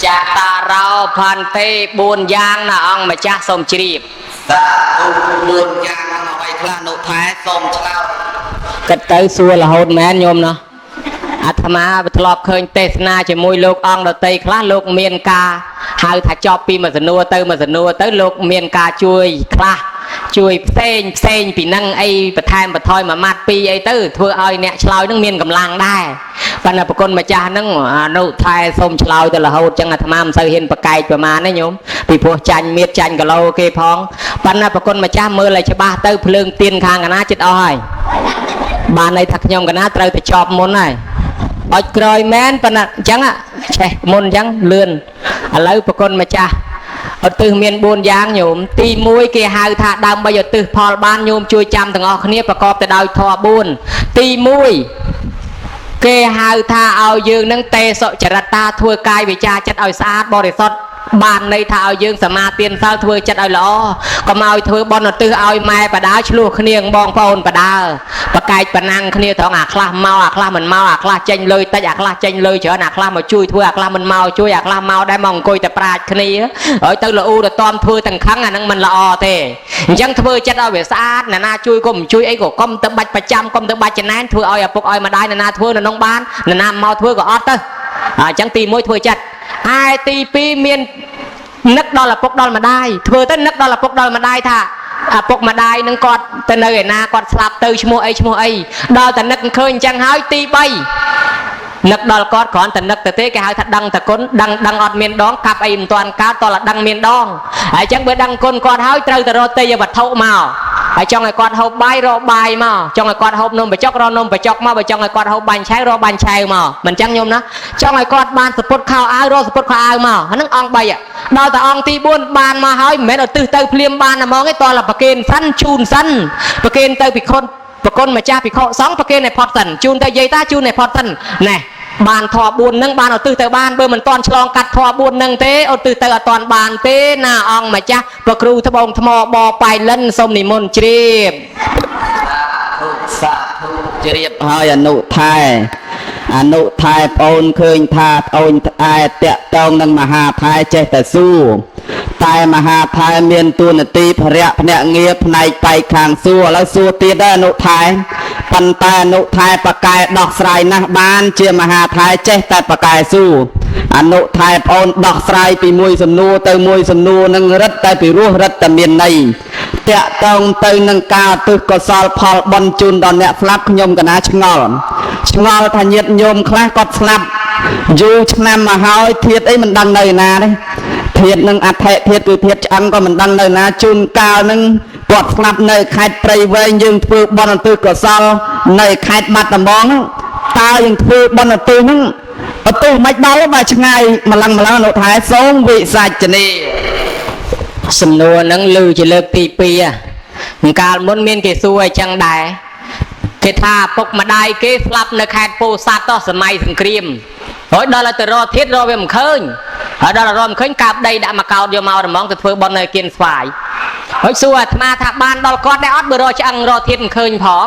ចាក់តារោផាន់ទេ4យ៉ាងណាអង្គម្ចាស់សូមជ្រាបសាធុ4យ៉ាងអ្វីខ្លះនោះថែសូមឆ្លើយគិតទៅសួររហូតមែនញោមណោះអាត្មាធ្លាប់ឃើញទេសនាជាមួយលោកអង្គដតីខ្លះលោកមានការហៅថាចប់ពីមួយសំណួរទៅមួយសំណួរទៅលោកមានការជួយខ្លះជួយផ្សេងពីនឹងអីបន្ថែមបន្ថយមួយម៉ាត់ពីរអីទៅធ្វើឲ្យអ្នកឆ្លើយនឹងមានកម្លាំងដែរប៉ុន្តែប្រគុណម្ចាស់នឹងអនុថែសូមឆ្លើយទៅរហូតចឹងអាត្មាមិនសូវហ៊ានប្រកែកប្រមាណទេញោមពីព្រោះចាញ់មៀតចាញ់គីឡូគេផងប៉ុន្តែប្រគុណម្ចាស់មើលឲ្យច្បាស់ទៅភ្លើងទៀនខាងកណាចិត្តអស់ហើយបានន័យថាខ្ញុំកណាត្រូវតែចប់មុនហើយអត់ក្រោយមែនប៉ុន្តែអញ្ចឹងឆេះមុនអញ្ចឹងលឿនឥឡូវប្រគុណម្ចាស់ឧទ្ទិសមាន4យ៉ាងញោមទី1គេហៅថាដើម្បីឧទ្ទិសផលបានញោមជួយចាំទាំងអស់គ្នាប្រកបទៅដោយធម៌4ទី1គេហៅថាឲ្យយើងនឹងតេសុចរិតាធ្វើកាយវិចារចិត្តឲ្យស្អាតបរិសុទ្ធបានន័យថាឲ្យយើងសមាទានសិលធ្វើចិត្តឲ្យល្អកុំឲ្យធ្វើបុណ្យឧទ្ទិសឲ្យម៉ែបដាឆ្លោះគ្នាបងប្អូនបដាបកែកប៉ុណ្ណឹងគ្នាត្រង់អាខ្លះមកអាខ្លះមិនមកអាខ្លះចេញលុយតិចអាខ្លះចេញលុយច្រើនអាខ្លះមកជួយធ្វើអាខ្លះមិនមកជួយអាខ្លះមកដែរមកអង្គុយតែប្រាជ្ញគ្នាហើយទៅលូទៅតំធ្វើទាំងខឹងអាហ្នឹងមិនល្អទេអញ្ចឹងធ្វើចិត្តឲ្យវាស្អាតអ្នកណាជួយក៏មិនជួយអីក៏កុំទៅបាច់ប្រចាំកុំទៅបាច់ចំណែនធ្វើឲ្យឪពុកឲ្យម្ដាយអ្នកណាធ្វើនៅក្នុងបានអ្នកណាមកធ្វើក៏អត់ទៅអញ្ចឹងទី1ធ្វើចិត្តហើយទី2មាននឹកដល់ឪពុកដល់ម្ដាយធ្វើទៅនឹកដល់ឪពុកដល់ម្ដាយថាឪពុកម្ដាយនឹងគាត់ទៅនៅឯណាគាត់ស្លាប់ទៅឈ្មោះអីដល់តែនឹកឃើញអញ្ចឹងហើយទី3នឹកដល់គាត់គ្រាន់តែនឹកទៅទេគេហៅថាដឹងតគុណដឹងអត់មានដងកាប់អីមិនទាន់កើតតោះតែដឹងមានដងហើយអញ្ចឹងបើដឹងគុណគាត់ហើយត្រូវទៅរកទេយវត្ថុមកហើយចង់ឲ្យគាត់ហូបបាយរកបាយមកចង់ឲ្យគាត់ហូបនំបញ្ចុករកនំបញ្ចុកមកបើចង់ឲ្យគាត់ហូបបាញ់ឆៅរកបាញ់ឆៅមកមិនអញ្ចឹងញោមណាចង់ឲ្យគាត់បានសពុតខោអាវរកសពុតខោអាវមកអាហ្នឹងអង្គ3ដល់តែអង្គទី4បានមកហើយមិនមែនឧទ្ទិសទៅភ្លាមបានតែហ្មងទេតោះតែប្រគេនសិនជូនសិនប្រគេនទៅភិក្ខុប្រគុណម្ចាស់ភិក្ខុសង្ឃប្រគេនឲ្យផុតសិនជូនទៅយាយតាជូនឲ្យផុតសិនណែបានធម៌4នឹងបានឧទ្ទិសទៅបានបើមិនទាន់ឆ្លងកាត់ធម៌4នឹងទេឧទ្ទិសទៅអត់ទាន់បានទេណាអង្គម្ចាស់ព្រះគ្រូត្បូងថ្មបប៉ៃលិនសូមនិមន្តជ្រាបសាធុជ្រាបហើយអនុថែប្អូនឃើញថាប្អូនតែតាក់តងនឹងមហាថែចេះតែសួរតែមហាថែមានទួនាទីភរៈភ្នាក់ងារផ្នែកបែកខាងសួរឥឡូវសួរទៀតដែរអនុថែប៉ុន្តែអនុថែបកែដោះស្រាយណាស់បានជាមហាថែចេះតែបកែសួរអនុថែប្អូនដោះស្រាយពីមួយសំណួរទៅមួយសំណួរនឹងរឹតតែពីរោះរឹតតែមានន័យតាក់តងទៅនឹងការឧទ្ទិសកុសលផលបុណ្យជូនដល់អ្នកស្លាប់ខ្ញុំកណាឆ្ងល់ថាញាតិញោមខ្លះគាត់ស្លាប់យូរឆ្នាំមកហើយធាតុអីមិនដឹងនៅណាទេធាតុនឹងអថិធាតុគឺធាតុឆ្អឹងក៏មិនដឹងនៅណាជួនកាលនឹងគាត់ស្លាប់នៅខេត្តព្រៃវែងយើងធ្វើបុណ្យឧទ្ទិសកុសលនៅខេត្តបាត់ដំបងតើយើងធ្វើបុណ្យឧទ្ទិសហ្នឹងឧទ្ទិសមិនដល់បើឆ្ងាយម្លឹងអនុថែសូមវិសាចនីសំណួរហ្នឹងឮជាលើកទី2កាលមុនមានគេសួរអញ្ចឹងដែរគេថាពុកម្ដាយគេស្លាប់នៅខេត្តពោធិ៍សាត់តសម័យសង្គ្រាមហើយដល់ទៅរកធាតុរកវាមិនឃើញហើយដល់រកមិនឃើញកាប់ដីដាក់មកកោតយកមករំងទៅធ្វើបុណ្យនៅគៀនស្វាយហើយសួរអាត្មាថាបានដល់គាត់ដែរអត់បើរកឆ្អឹងរកធាតុមិនឃើញផង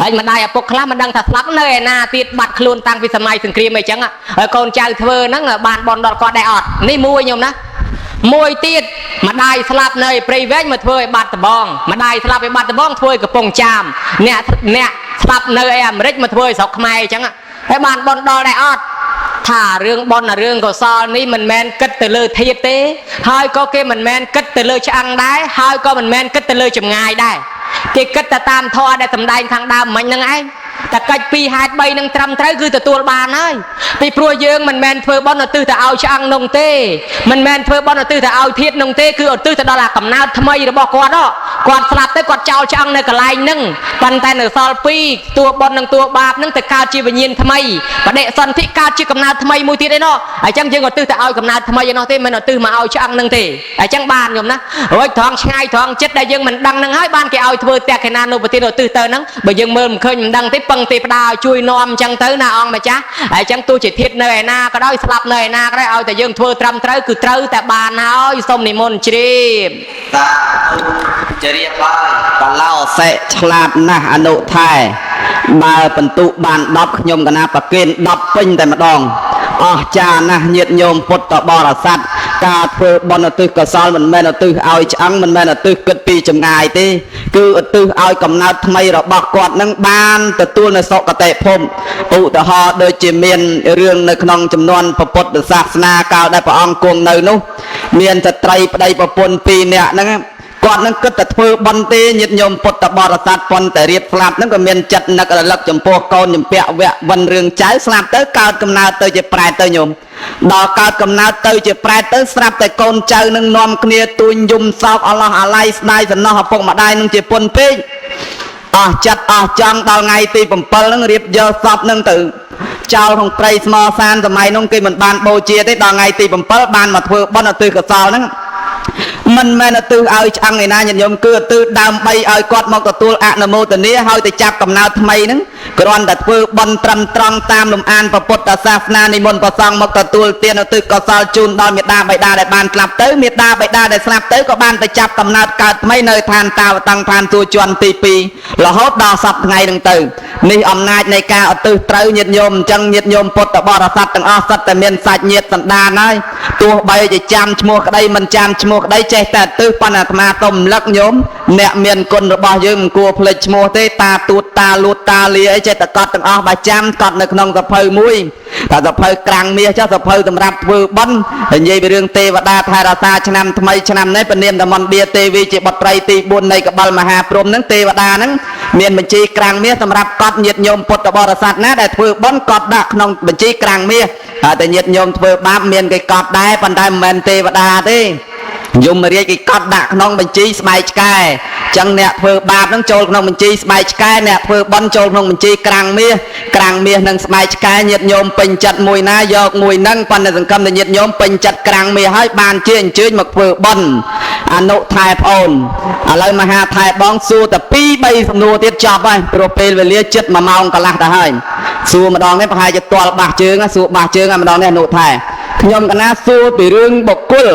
ហើយម្ដាយឪពុកខ្លះមិនដឹងថាស្លាប់នៅឯណាទៀតបាត់ខ្លួនតាំងពីសម័យសង្គ្រាមអីចឹងហើយកូនចៅធ្វើហ្នឹងបានបុណ្យដល់គាត់ដែរអត់នេះមួយញោមណាមួយទៀតម្ដាយស្លាប់នៅព្រៃវែងមកធ្វើឲ្យបាត់ដំបងម្ដាយស្លាប់ឲ្យបាត់ដំបងធ្វើឲ្យកំពង់ចាមអ្នកស្លាប់នៅឯអាមេរិកមកធ្វើឲ្យស្រុកខ្មែរអញ្ចឹងហើយបានបុណ្យដល់ដែរអត់ថារឿងបុណ្យរឿងកុសលនេះមិនមែនគិតទៅលើធាតុទេហើយក៏គេមិនមែនគិតទៅលើឆ្អឹងដែរហើយក៏មិនមែនគិតទៅលើចម្ងាយដែរគេគិតទៅតាមធម៌ដែលសម្ដែងខាងដើមមិញហ្នឹងឯងតែកិច្ច2ហេតុ3នឹងត្រឹមត្រូវគឺទទួលបានហើយពីព្រោះយើងមិនមែនធ្វើបុណ្យឧទ្ទិសទៅឲ្យឆ្អឹងនោះទេមិនមែនធ្វើបុណ្យឧទ្ទិសទៅឲ្យធាតុនោះទេគឺឧទ្ទិសទៅដល់អាកំណើតថ្មីរបស់គាត់ស្លាប់ទៅគាត់ចោលឆ្អឹងនៅកន្លែងហ្នឹងប៉ុន្តែនៅសល់2តួបុណ្យនិងតួបាបហ្នឹងទៅកើតជាវិញ្ញាណថ្មីបដិសន្ធិកើតជាកំណើតថ្មីមួយទៀតឯណោះអញ្ចឹងយើងឧទ្ទិសទៅឲ្យកំណើតថ្មីឯណោះទេមិនឧទ្ទិសមកឲ្យឆ្អឹងហ្នឹងទេអញ្ចឹងបានខ្ញុំណារួចត្រង់ឆ្ងាយត្រង់ចិត្តដែលយើងមិនដឹងហ្នឹងហើយបានគេឲ្យធ្វើតេខេណានុបទានឧទ្ទិសទៅហ្នឹងបើយើងមើលមិនឃើញមិនដឹងទេពឹងទេផ្ដាជួយនាំអញ្ចឹងទៅណាអង្គម្ចាស់ហើយអញ្ចឹងទោះជាធាតុនៅឯណាក៏ដោយស្លាប់នៅឯណាក៏ដោយឲ្យតែយើងធ្វើត្រឹមត្រូវគឺត្រូវតែបានហើយសូមនិមន្តជ្រាបតាជ្រាបហើយបឡោសេឆ្លាតណាស់អនុថែបើបន្ទុបាន10ខ្ញុំកណាប្រគេន10ពេញតែម្ដង អស្ចារ្យណាស់ញាតិញោមពុទ្ធបរិស័ទការធ្វើបុណ្យឧទ្ទិសកុសលមិនមែនឧទ្ទិសឲ្យឆ្អឹងមិនមែនឧទ្ទិសគិតពីចម្ងាយទេគឺឧទ្ទិសឲ្យកំណើតថ្មីរបស់គាត់នឹងបានទទួលនៅសុគតិភពឧទាហរណ៍ដូចជាមានរឿងនៅក្នុងចំនួនពុទ្ធសាសនាកាលដែលព្រះអង្គគង់នៅនោះមានស្ត្រីប្តីប្រពន្ធ2នាក់ហ្នឹងគាត់នឹងគិតតែធ្វើបុណ្យទេញាតិញោមពុទ្ធបរិស័ទប៉ុន្តែរៀបស្លាប់ហ្នឹងក៏មានចិត្តនឹករលឹកចំពោះកូនចំពាក់វៈវិនរឿងចៅស្លាប់ទៅកើតកំណើតទៅជាប្រែតទៅញោមដល់កើតកំណើតទៅជាប្រែតទៅស្រាប់តែកូនចៅនឹងនាំគ្នាទួញយំសោកអឡោះអាល័យស្ដាយសំណោះឪពុកម្ដាយនឹងជាពុនពេកអស់ចិត្តអស់ចង់ដល់ថ្ងៃទី7ហ្នឹងរៀបយកសពហ្នឹងទៅចោលក្នុងព្រៃស្មោសានសម័យនោះគេមិនបានបូជាទេដល់ថ្ងៃទី7បានមកធ្វើបុណ្យឧទ្ទិសកុសលហ្នឹងមិនមែនឧទ្ទិសឲ្យឆ្អឹងឯណាញាតិញោមគឺឧទ្ទិសដើម្បីឲ្យគាត់មកទទួលអនុមោទនាហើយទៅចាប់កំណើតថ្មីហ្នឹងគ្រាន់តែធ្វើបុណ្យត្រឹមត្រង់តាមលំអានពុទ្ធសាសនានិមន្តព្រះសង្ឃមកទទួលទានឧទ្ទិសកុសលជូនដល់មេដាបិតាដែលបានស្លាប់ទៅមេដាបិតាដែលស្លាប់ទៅក៏បានទៅចាប់កំណើតកើតថ្មីនៅឋានតាវតង្ឋានទួជាន់ទី2រហូតដល់សប្តាហ៍ថ្ងៃហ្នឹងទៅនេះអំណាចនៃការឧទ្ទិសត្រូវញាតិញោមអញ្ចឹងញាតិញោមពុទ្ធបរិស័ទទាំងអស់សិតតែមានសាច់ញាតិសន្តានហើយទោះបីជាចាំឈ្មោះក្តីមិនចាំឈ្មោះក្តីចេះតែឧទ្ទិសប៉ុន្តែអាត្មាសូមរំលឹកញោមអ្នកមានគុណរបស់យើងមិនគួរភ្លេចឈ្មោះទេតាទួតតាលួតតាលាអីចេះតែកត់ទាំងអស់បើចាំកត់នៅក្នុងសភៅមួយតែសភៅក្រាំងមាសចុះសភៅសម្រាប់ធ្វើបុណ្យនិយាយពីរឿងទេវតាថែរក្សាឆ្នាំថ្មីឆ្នាំនេះពនាមតំនបៀទេវីជាបុត្រីទី4នៃកបិលមហាព្រហ្មហ្នឹងទេវតាហ្នឹងមានបញ្ជីក្រាំងមាសសម្រាប់កត់ញាតិញោមពុទ្ធបរិស័ទណាដែលធ្វើបុណ្យកត់ដាក់ក្នុងបញ្ជីក្រាំងមាសហើយតែញាតិញោមធ្វើបាបមានគេកត់ដែរប៉ុន្តែមិនមែនទេវតាទេយមរាជគេកត់ដាក់ក្នុងបញ្ជីស្បែកឆ្កែអញ្ចឹងអ្នកធ្វើបាបហ្នឹងចូលក្នុងបញ្ជីស្បែកឆ្កែអ្នកធ្វើបុណ្យចូលក្នុងបញ្ជីក្រាំងមាសនិងស្បែកឆ្កែញាតិញោមពេញចិត្តមួយណាយកមួយហ្នឹងប៉ុន្តែសង្គមតែញាតិញោមពេញចិត្តក្រាំងមាសហើយបានជាអញ្ជើញមកធ្វើបុណ្យអនុថែប្អូនឥឡូវមហាថែបងសួរតែ2 3សំណួរទៀតចប់ហើយព្រោះពេលវេលាជិត1ម៉ោងកន្លះទៅហើយសួរម្ដងនេះប្រហែលជាទាល់បាសជើងសួរបាសជើងម្ដងនេះអនុថែខ្ញុំកណាសួរពីរឿងបុគ្គល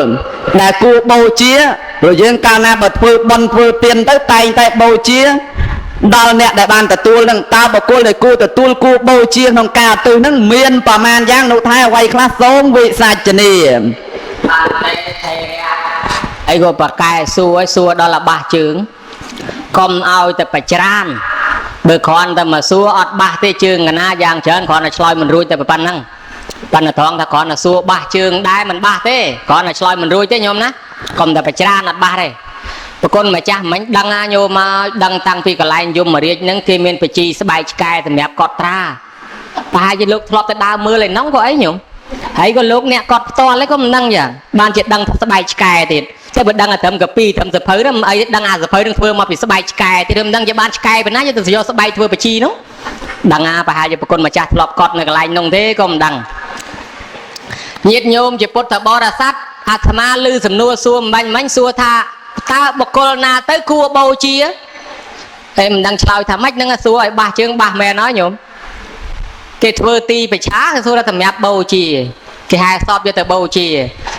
ដែលគួរបូជាព្រោះយើងកាលណាបើធ្វើបុណ្យធ្វើទានទៅតែងតែបូជាដល់អ្នកដែលបានទទួលនឹងតើបុគ្គលដែលគួរទទួលគួរបូជាក្នុងការឧទ្ទិសនឹងមានប្រមាណយ៉ាងនោះថាអ្វីខ្លះសូមវិសាចនាអីក៏ប្រកែសួរឲ្យសួរដល់បាសជើងកុំឲ្យតែបច្រានបើគ្រាន់តែមកសួរអត់បាសទេជើងកណាយ៉ាងច្រើនគ្រាន់តែឆ្លើយមិនរួចតែប៉ុណ្ណឹងប៉ុន្តែត្រង់ថាគ្រាន់តែសួរបាសជើងដែរមិនបាសទេគ្រាន់តែឆ្លើយមិនរួចទេញោមណាកុំតែបច្រានអត់បាសទេប្រគុណម្ចាស់មិញដឹងណាញោមមកដឹងតាំងពីកន្លែងយមរាជហ្នឹងគេមានបជីស្បែកឆ្កែសម្រាប់កត់ត្រាប្រហែលជាលោកធ្លាប់ទៅដើរមើលឯនោះក៏អីញោមហើយក៏លោកអ្នកកត់ផ្ទាល់ហ្នឹងក៏មិនដឹងយ៉ាងបានជាដឹងស្បែកឆ្កែទៀតតែបើដឹងតែត្រឹមកពីត្រឹមសភៅហ្នឹងអីដឹងអាសភៅហ្នឹងធ្វើមកពីស្បែកឆ្កែទៀតមិនដឹងជាបានឆ្កែប៉ុណ្ណាយកទៅយកស្បែកធ្វើបជីនោះដឹងអាប្រហែលជាប្រគុណម្ចាស់ធ្លាប់កត់នៅកន្លែងនោះទេក៏មិនដឹងញាតិញោមជាពុទ្ធបរិស័ទអាត្មាឮសំណួរសួរមិញសួរថាតើបុគ្គលណាទៅគួរបូជាតែមិនដឹងឆ្លើយថាម៉េចហ្នឹងសួរឲ្យបាសជើងបាសមែនហើយញោមគេធ្វើទីបច្ឆាគេសួរថាសម្រាប់បូជាគេហៅសពយកទៅបូជា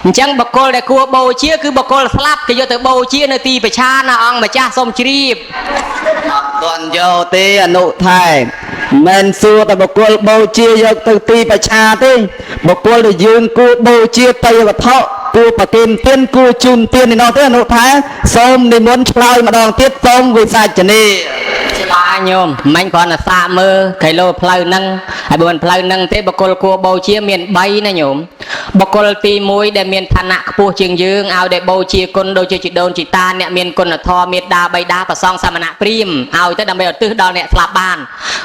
អញ្ចឹងបុគ្គលដែលគួរបូជាគឺបុគ្គលស្លាប់គេយកទៅបូជានៅទីបច្ឆាណាអង្គម្ចាស់សូមជ្រាបអត់ទាន់យកទេអនុថែមិនសួរតែបុគ្គលបូជាយកទៅទីបច្ឆាទេបុគ្គលដែលយើងគួរបូជាទៅវត្ថុគួរប្រគេនទានគួរជូនទាននេះទេអនុថែសូមនិមន្តឆ្លើយម្ដងទៀតសូមវិសាចនាបាទញោមមិញគ្រាន់តែសាកមើលគីឡូផ្លូវហ្នឹងហើយបើមិនផ្លូវហ្នឹងទេបុគ្គលគួរបូជាមាន3ណាញោមបុគ្គលទី1ដែលមានឋានៈខ្ពស់ជាងយើងឲ្យដែលបូជាគុណដូចជាជីដូនជីតាអ្នកមានគុណធម៌មេត្តាបិតាប្រសងសមណៈព្រាហ្មណ៍ឲ្យទៅដើម្បីឧទ្ទិសដល់អ្នកស្លាប់បាន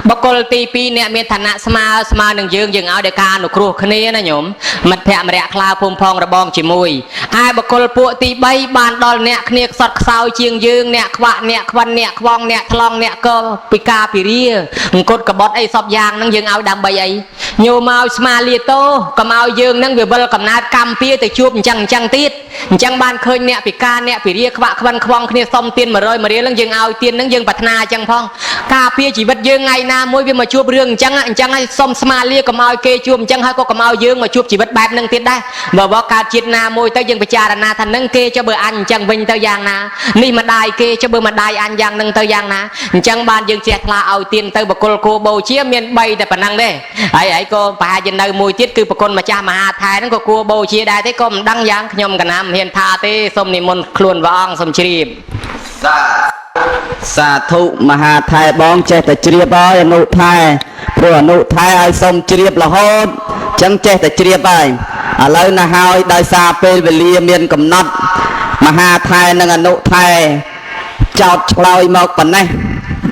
បុគ្គលទី2អ្នកមានឋានៈស្មើនឹងយើងឲ្យដោយការអនុគ្រោះគ្នាណាញោមមិត្តភក្តិម្នាក់ខ្លាភូមិផងរបងជាមួយហើយបុគ្គលពួកទី3បានដល់អ្នកគ្នាខ្សត់ខ្សោយជាងយើងអ្នកខ្វាក់អ្នកខ្វិនអ្នកខ្វងអ្នកថ្លង់អ្នកកពិការពិរាអង្គត់កបត់អីសពយ៉ាងហ្នឹងយើងឲ្យដើម្បីអីញោមឲ្យស្មាលាតោកុំឲ្យយើងហ្នឹងវា វាវិលកំណើតកម្មពៀទៅជួបអញ្ចឹងទៀតអញ្ចឹងបានឃើញអ្នកពិការអ្នកពិរាខ្វាក់ខ្វិនខ្វងគ្នាសុំទាន100រៀលហ្នឹងយើងឲ្យទានហ្នឹងយើងប្រាថ្នាអញ្ចឹងផងការពារជីវិតយើងថ្ងៃណាមួយវាមកជួបរឿងអញ្ចឹងឲ្យសុំស្មាលាកុំឲ្យគេជួបអញ្ចឹងហើយក៏កុំឲ្យយើងមកជួបជីវិតបែបហ្នឹងទៀតដែរបើកើតជាតិណាមួយទៅយើងពិចារណាថាហ្នឹងគេចុះបើអញអញ្ចឹងវិញទៅយ៉ាងណានេះម្ដាយគេចុះបើម្ដាយអញយ៉ាងហ្នឹងទៅយ៉ាងណាអញ្ចឹងបានយើងចេះថ្លាឲ្យទានទៅបកុលគោបូជាមាន3តែប៉ុណ្ណឹងទេហើយក៏ប្រហែលជានៅមួយទៀតគឺប្រគុណម្ចាស់មហាថែហ្នឹងក៏គួរបូជាដែរទេក៏មិនដឹងយ៉ាងខ្ញុំកណាមហ៊ានថាទេសូមនិមន្តខ្លួនព្រះអង្គសូមជ្រាបសាធុមហាថែបងចេះតែជ្រាបហើយអនុថែព្រោះអនុថែឲ្យសូមជ្រាបរហូតចឹងចេះតែជ្រាបហើយឥឡូវណាហើយដោយសារពេលវេលាមានកំណត់មហាថែនិងអនុថែចោតឆ្លើយមកប៉ុណ្ណេះ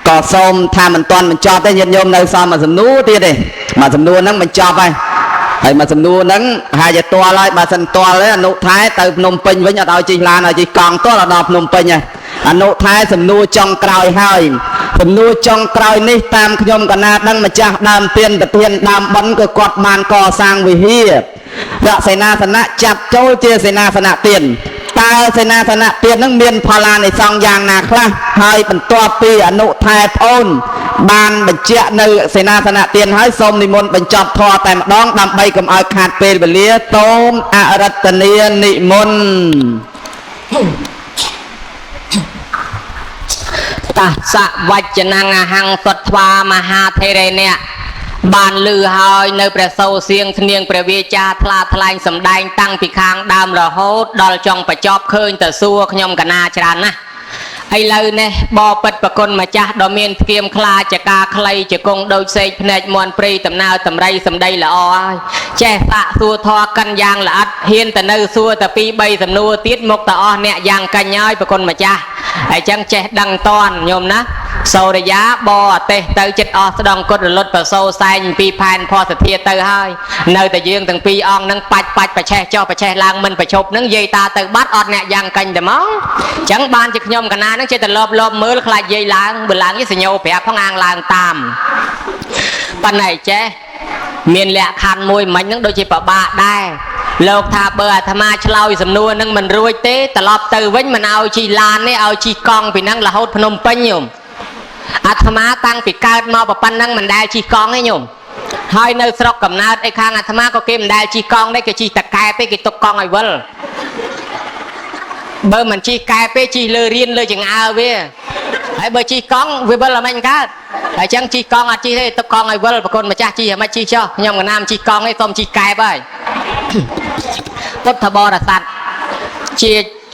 ក៏សូមថាមិនទាន់បញ្ចប់ទេញាតិញោមនៅសល់មួយសំណួរទៀតទេមួយសំណួរហ្នឹងបញ្ចប់ហើយមួយសំណួរហ្នឹងហាយទាល់ហើយបើសិនទាល់ទេអនុថែទៅភ្នំពេញវិញអត់ឲ្យជិះឡានឲ្យជិះកង់ទាល់ដល់ភ្នំពេញហើយអនុថែសំណួរចុងក្រោយហើយសំណួរចុងក្រោយនេះតាមខ្ញុំកណាដឹងម្ចាស់ដើមទានប្រធានដើមបិណ្ឌក៏គាត់បានកសាងវិហាររកសេនាសនៈចាប់ចូលជាសេនាសនៈទានតើសេនាសនៈទាននឹងមានផល្លានិសង្ឃយ៉ាងណាខ្លះហើយបន្ទាប់ពីអនុថែប្អូនបានបញ្ជាក់នៅសេនាសនៈទានហើយសូមនិមន្តបញ្ចប់ធម៌តែម្ដងដើម្បីកុំឲ្យខាតពេលវេលាសូមអរតនានិមន្តតាសៈវចនងអហង្សត្វាមហាធេរេអ្នកបានលឺហើយនៅព្រះសូរសៀងស្នៀងព្រះវាចាថ្លាថ្លែងសម្ដែងតាំងពីខាងដើមរហូតដល់ចុងបញ្ចប់ឃើញតែសួរខ្ញុំកណាច្រើនណាស់ឥឡូវនេះបបិទ្ធប្រគុណម្ចាស់ដ៏មានធ្គាមខ្លាចការខ្លីជាគង់ដូចសេកភ្នែកមន់ព្រៃដំណើរតម្រៃសម្ដីល្អហើយចេះសាកសួរធរកិនយ៉ាងល្អិតហ៊ានទៅនៅសួរតែ2 3សំណួរទៀតមកតអស់អ្នកយ៉ាងកាញ់ហើយប្រគុណម្ចាស់ហើយចឹងចេះដឹងតន់ញោមណាសូរិយាបអទេសទៅចិត្តអស់ស្ដងគុតរលត់ប្រសូសែងពីផែនផសធាទៅហើយនៅតែយើងទាំងពីរអង្គនឹងបាច់ប្រឆេះចុះប្រឆេះឡើងមិនប្រជប់នឹងយាយតាទៅបាត់អត់អ្នកយ៉ាងកាញ់តែមកចឹងបានជាខ្ញុំកណានឹងចេះតែលបមើលខ្លាចយាយឡើងបើឡើងនេះសញ្ញោប្រាប់ផងអាងឡើងតាមប៉ុន្តែចេះមានលក្ខខណ្ឌមួយមិញនឹងដូចជាប្របាកដែរលោកថាបើអាត្មាឆ្លើយសំណួរនឹងមិនរួចទេត្រឡប់ទៅវិញមិនឲ្យជីឡាននេះឲ្យជីកង់ពីហ្នឹងរហូតភ្នំពេញញោមអាត្មាតាំងពីកើតមកប៉ុណ្ណឹងមិនដែលជីកង់ទេញោមហើយនៅស្រុកកំណើតឯខាងអាត្មាក៏គេមិនដែលជីកង់ដែរគេជីតកែទេគេទុកកង់ឲ្យវិលបើមិនជីកែពេជីលើរៀនលើចង្អើវាហើយបើជីកង់វាវិលអីមិនកើតហើយចឹងជីកង់អត់ជីទេទុកកង់ឲ្យវិលប្រគុណម្ចាស់ជីឲ្យមិនជីចុះខ្ញុំកណាមជីកង់ឯងសូមជីកែបហើយពុទ្ធបរិស័ទជា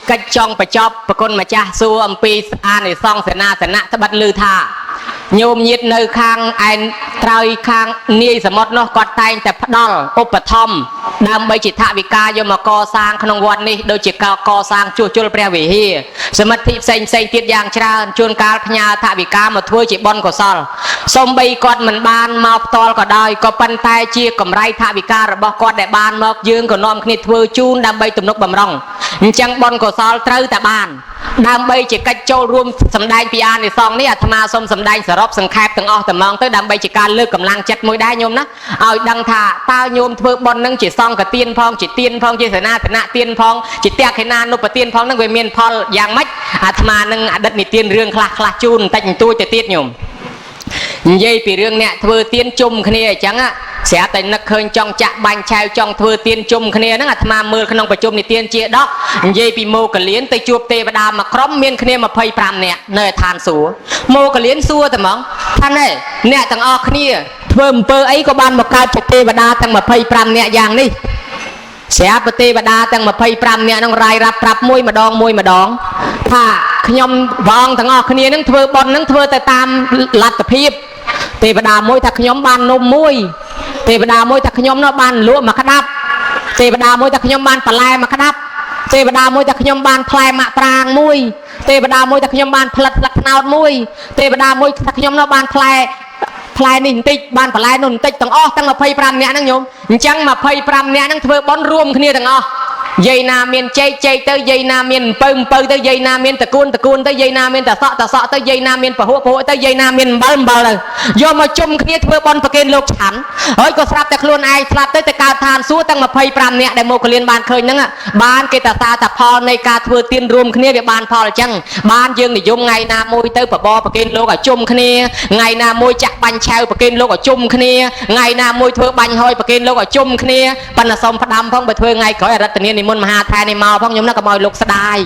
កិច្ចចង់បញ្ចប់ប្រគុណម្ចាស់សួរអំពីអានិសង្សសេនាសនៈត្បិតឮថាញោមញាតនៅខាងឯនត្រើយខាងនាយសមុទ្រនោះគាត់តែងតែផ្ដល់ឧបត្ថម្ភដើម្បីជាថវិកាយកមកកសាងក្នុងវត្តនេះដូចជាកសាងជួសជុលព្រះវិហារសមិទ្ធិផ្សេងទៀតយ៉ាងច្រើនជួនកាលផ្ញើថវិកាមកធ្វើជាបុណ្យកុសលសូម្បីគាត់មិនបានមកផ្ទាល់ក៏ដោយក៏ប៉ុន្តែជាកម្រៃថវិការបស់គាត់ដែលបានមកយើងក៏នាំគ្នាធ្វើជូនដើម្បីទំនុកបំរុងអញ្ចឹងបុណ្យកុសលត្រូវតែបានដើម្បីជាកិច្ចចូលរួមសម្ដែងពីអានិសង្សនេះអាត្មាសូមសម្ដែងសរុបសង្ខេបទាំងអស់តែម៉ងទៅដើម្បីជាការលើកកម្លាំងចិត្តមួយដែរញោមណាឲ្យដឹងថាតើញោមធ្វើបុណ្យនឹងជាសង្ឃទានផងជាទានផងជាសេនាសនៈទានផងជាតេខេណានុបទានផងនឹងវាមានផលយ៉ាងម៉េចអាត្មានឹងអតីតនិទានរឿងខ្លះជូនបន្តិចបន្តួចទៅទៀតញោមនិយាយពីរឿងអ្នកធ្វើទានជុំគ្នាអញ្ចឹងស្រាប់តែនឹកឃើញចង់ចាក់បាញ់ឆាវចង់ធ្វើទានជុំគ្នាហ្នឹងអាត្មាមើលក្នុងប្រជុំនិទានជាដកនិយាយពីមោគលានទៅជួបទេវតាមួយក្រុមមានគ្នា25នាក់នៅឋានសួគ៌មោគលានសួរតែហ្មងថាណែអ្នកទាំងអស់គ្នាធ្វើអំពើអីក៏បានមកកើតជាទេវតាទាំង25នាក់យ៉ាងនេះស្រាប់ប្រទេវតាទាំង25នាក់ហ្នឹងរាយរាប់ប្រាប់មួយម្ដងថាខ្ញុំបងទាំងអស់គ្នានឹងធ្វើបុណ្យនឹងធ្វើទៅតាមលទ្ធភាពទេវតាមួយថាខ្ញុំបាននំមួយទេវតាមួយថាខ្ញុំនោះបានលក់មួយក្តាប់ទេវតាមួយថាខ្ញុំបានបន្លែមួយក្តាប់ទេវតាមួយថាខ្ញុំបានផ្លែម៉ាក់ប្រាងមួយទេវតាមួយថាខ្ញុំបានផ្លិតស្លឹកត្នោតមួយទេវតាមួយថាខ្ញុំនោះបានផ្លែនេះបន្តិចបានបន្លែនោះបន្តិចទាំងអស់ទាំង25នាក់ហ្នឹងញោមអញ្ចឹង25នាក់ហ្នឹងធ្វើបុណ្យរួមគ្នាទាំងអស់ យាយណាមានចេកទៅយាយណាមានអំពៅទៅយាយណាមានតកូនទៅយាយណាមានតសក់ទៅយាយណាមានពហុទៅយាយណាមានអំបិលទៅយកមកជុំគ្នាធ្វើបន់ប្រគេនលោកឆាន់ហើយក៏ស្រាប់តែខ្លួនឯងស្លាប់ទៅកើតឋានសួគ៌ទាំង25នាក់ដែលមកកលៀនបានឃើញហ្នឹងបានគេតសាតផលនៃការធ្វើទានរួមគ្នាវាបានផលអញ្ចឹងបានយើងនិយមថ្ងៃណាមួយទៅបបរប្រគេនលោកឲ្យជុំគ្នាថ្ងៃណាមួយចាក់បាញ់ឆៅប្រគេនលោកឲ្យជុំគ្នាថ្ងៃណាមួយធ្វើបាញ់ហយប្រគេនលោកឲ្យជុំគ្នាប៉ុន្តែសូមផ្ដាំផងបើធ្វើថ្ងៃក្រោយអរតនានិមន្តមហាថែនេះមកផងខ្ញុំណាកុំឲ្យលោកស្ដាយ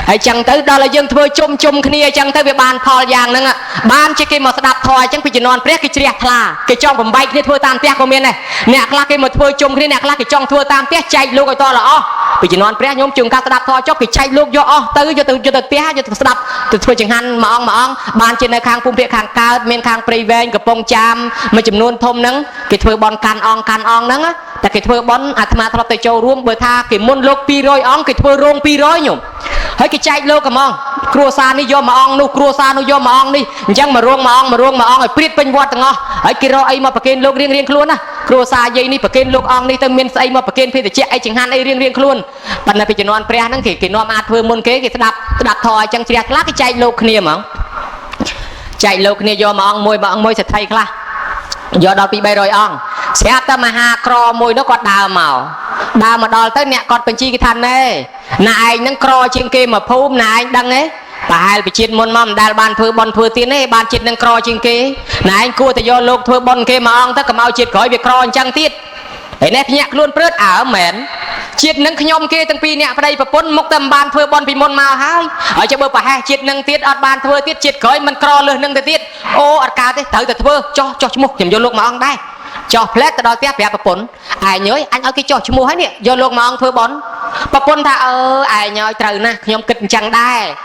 ហើយចឹងទៅដល់ឲ្យយើងធ្វើជុំគ្នាចឹងទៅវាបានផលយ៉ាងហ្នឹងបានជាគេមកស្ដាប់ធម៌អញ្ចឹងពីជំនាន់ព្រះគេជ្រះថ្លាគេចង់បំបែកគ្នាធ្វើតាមផ្ទះក៏មានដែរអ្នកខ្លះគេមកធ្វើជុំគ្នាអ្នកខ្លះគេចង់ធ្វើតាមផ្ទះចែកលោកឲ្យតល្អពីជំនាន់ព្រះខ្ញុំជើងការស្ដាប់ធម៌ចុះគេចែកលោកយកអស់ទៅយកទៅផ្ទះយកទៅស្ដាប់ទៅធ្វើចង្ហាន់មួយអង្គបានជានៅខាងភូមិភាគខាងកើតមានខាងព្រៃវែងកំពង់ចាមមួយចំនួនធំហ្នឹងគេធ្វើបន់កាន់អង្គហ្នឹងតែគេធ្វើបន់អាត្មាធ្លាប់ទៅចូលរួមបើថាគេមុនលោក200អង្គគេធ្វើរោង200ញោមហើយគេចែកលោកហ្មងគ្រួសារនេះយកមួយអង្គនោះគ្រួសារនោះយកមួយអង្គនេះអញ្ចឹងមួយរោងមួយអង្គឲ្យព្រាតពេញវត្តទាំងអស់ហើយគេរកអីមកប្រគេនលោករៀងខ្លួនណាគ្រួសារយាយនេះប្រគេនលោកអង្គនេះទៅមានស្អីមកប្រគេនភេទជ្ជៈអីចង្ហាន់អីរៀងខ្លួនប៉ុន្តែពីជំនាន់ព្រះហ្នឹងគេនាំអាចធ្វើមុនគេស្ដាប់ធម៌អញ្ចឹងជ្រះខ្លះគេចែកលោកគ្នាហ្មងចែកលោកគ្នាយកមួយអង្គមួយសេដ្ឋីខ្លះយកដល់ពី300អង្គស្រាប់តែមហាក្រមួយនោះគាត់ដើរមកដល់ទៅអ្នកគាត់បញ្ជីគេថាណែណាឯងហ្នឹងក្រជាងគេមកភូមិណាឯងដឹងទេប្រហែលពីជាតិមុនមកមិនដែលបានធ្វើបន់ធ្វើទៀនទេបានជាតិនឹងក្រជាងគេណាឯងគួរតែយកលោកធ្វើបន់គេមួយអង្គទៅកុំឲ្យជាតិក្រោយវាក្រអញ្ចឹងទៀតហើយនេះភ្ញាក់ខ្លួនព្រឹតមែនជាតិនឹងខ្ញុំគេទាំងពីរអ្នកប្តីប្រពន្ធមកតែមិនបានធ្វើបន់ពីមុនមកហើយចាំបើប្រហែលជាតិនឹងទៀតអត់បានធ្វើទៀតជាតិក្រោយមិនក្រលើសនឹងទៅទៀតអូអត់កើតទេត្រូវតែធ្វើចោះឈ្មោះខ្ញុំយកលោកមួយអង្គដែរចោះផ្លែតទៅដល់ផ្ទះប្រាប់ប្រពន្ធឯងអើយអញឲ្យគេចោះឈ្មោះហើយនេះយកលោកមួយអង្គធ្វើបន់ប្រពន្ធថាឯងអើយត្រូវណាស់ខ្ញុំគិតអញ្ចឹងដែរ